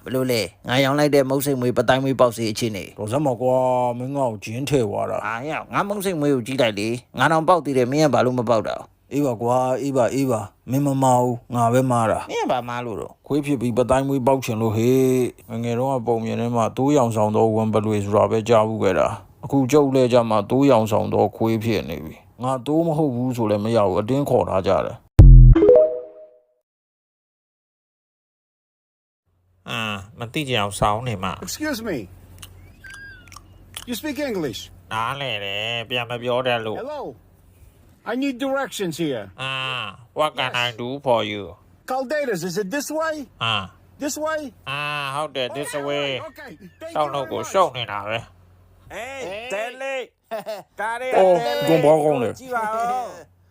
ဘလို့လေငါရောင်းလိုက်တဲ့မုတ်စိတ်မွေးပတိုင်းမွေးပေါက်စီအချင်းနေ တော်စမ်းမကွာမင်းငါ့ကိုဂျင်းထဲသွားတာ ငါမုတ်စိတ်မွေးကိုကြည့်လိုက်လေငါတော့ပေါက်သေးတယ်မင်းကဘာလို့မပေါက်တာ အေးပါကွာအေးပါမင်းမမအောင်ငါပဲမားတာ မင်းကဘာမားလို့တော့ ခွေးဖြစ်ပြီးပတိုင်းမွေးပေါက်ချင်လို့ဟေးငယ်တော့ပုံမြင်ထဲမှာတိုးရောင်ဆောင်တော့ဝန်ပလွေဆိုတာပဲကြားဘူးခဲ့တာအခုကျုပ်လဲကြမှာတိုးရောင်ဆောင်တော့ခွေးဖြစ်နေပြီငါတိုးမဟုတ်ဘူးဆိုလည်းမရဘူးအတင်းခေါ်ထားကြတယ်မသိကြအောင်စောင်းနေမှာ Excuse me. You speak English? နားလေတယ်ပြန်မပြောတတ်လို့ Hello. I need directions here. what can I do for you Calderas, is it this way? This way? ဟုတ်တယ် this way Okay. Thank စော you င်းတော့ very ကို much. ရှုပ်နေတာပဲအေးတဲလေးကားလေး အော်ဂုံဘောကောင်းလေ ကြည့်ပါဦး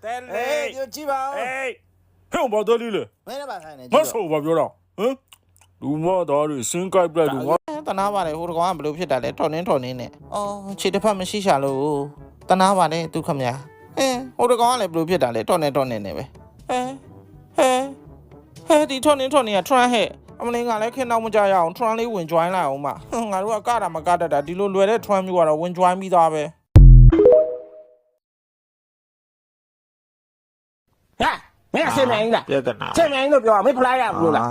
တဲလေး ကြည့်ပါဦး အေး ဟဲ့ဘာတော်လေးလေ မင်းလည်းပါဆိုင်နေ မဆိုးဘာပြောတော့ဟမ်လူမသားတွေစင်ကိုက်ပြလိုက်လူငါ တနာပါလေဟိုတကောင်ကဘလို့ဖြစ်တာလဲထော်နေနဲ့အော်ခြေတစ်ဖက်မရှိရှာလို့တနာပါလေသူခမညာဟိုတကောင်ကလည်းဘလို့ဖြစ်တာလဲထော်နေနေပဲဒီထော်နေကထရန်ဟဲ့အမလေးကလည်းခင်တော့မကြရအောင်ထရန်လေးဝင် join လိုက်အောင်မငါတို့ကကတာမကတတ်တာဒီလိုလွယ်တဲ့ထရန်မျိုးကတော့ဝင် join ပြီးသားပဲမင်းအစင်နိုင်လား ပြဿနာ စင်နိုင်လို့ပြောမင်းဖလားရဘူးလား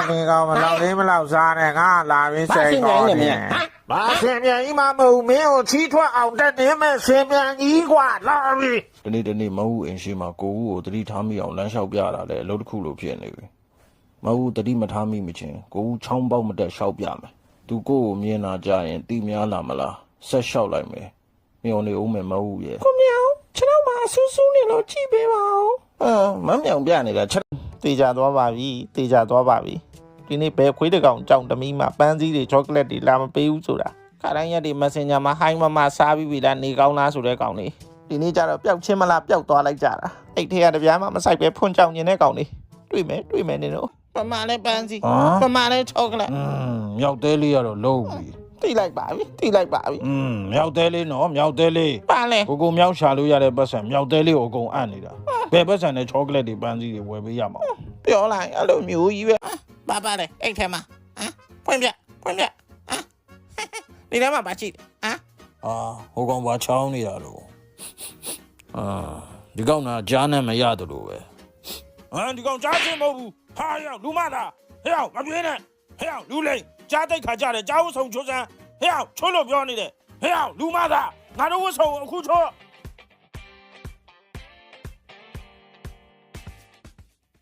မင်းကောင်မလောက်လေးမလောက်စားနဲ့ငါလာပြီးစိတ် စင် ကော နိုင် င်း နေမ နေ င်းဟမ် ဘာဆင်ပြန်ကြီးမမဟုတ်မင်းကိုချီးထွက်အောင်တက်နေမဲ့ဆင်ပြန်ကြီးกว่าလာပြီ ဒီနေ့မဟုတ်အင်ရှိမှာကိုဦးကိုတတိထားမိအောင်လမ်းလျှောက်ပြတာလေအလုပ်တစ်ခုလိုဖြစ်နေပြီမဟုတ်တတိမထားမိမချင်းကိုဦးချောင်းပေါက်မတက်လျှောက်ပြမယ်သူကိုကိုမြင်လာကြရင်တိများလာမလားဆက်လျှောက်လိုက်မယ်မျောနေဦးမယ်မဟုတ်ရဲ့ ကိုမြောင်ခြေတော့မှာဆူးနေလို့ကြည့်ပေးပါဦးမမြောင်ပြနေတာချက်တေချာသွားပါပြီဒီနေ့ဘယ်ခွေးတကောင်ကြောင်တမီးမှာပန်းစည်းတွေချောကလက်တွေလာမပေးဘူးဆိုတာခါတိုင်းရက်ဒီ Messenger မှာ hi မစားပြီးပြီလားနေကောင်းလားဆိုတဲ့ကောင်လေးဒီနေ့ကျတော့ပျောက်ချင်းမလားပျောက်သွားလိုက်ကြတာအဲ့ထဲကတပြားမှမဆိုင်ပဲဖွင့်ကြောင်နေတဲ့ကောင်လေးတွေ့မယ်နေတော့ပမာလည်းပန်းစည်းပမာလည်းချောကလက် မြောက်သေးလေးကတော့လုံးပြီ တိလိုက်ပါပြီ မြောက်သေးလေးနော်မြောက်သေးလေး ပါလေ ကိုမြောက်ရှာလို့ရတဲ့ပတ်စံမြောက်သေးလေးကိုအကုန်အံ့နေတာဘယ်ပတ်စံနဲ့ချောကလက်တွေပန်းစည်းတွေဝယ်ပေးရမှာ ပြောလိုက်အဲ့လိုမျိုးကြီးပဲပါလေအဲ့ထဲမှာဖွင့်ပြဒီထဲမှာပါကြည့်ဟိုကောင်ဘာချောင်းနေတာတော့ဒီကောင်ကကြားနဲ့မရတယ်လို့ပဲဒီကောင်ကြားချင်းမဟုတ်ဘူးဟာရောက်လူမသားဟဲ့ရောက်မပြေးနဲ့ဟဲ့ရောက်လူလိန်ကြားတိတ်ခါကြတယ်ကြားဝတ်ဆောင်ချိုးစမ်းဟဲ့ရောက်ချိုးလို့ပြောနေတယ်ဟဲ့ရောက်လူမသားငါတို့ဝတ်ဆောင်အခုချိုး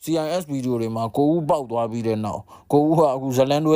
CIS ဗီဒီယိုတွေမှာကိုဦးပေါက်သွားပြီးတဲ့နောက်ကိုဦးကအခုဇလန်တွဲ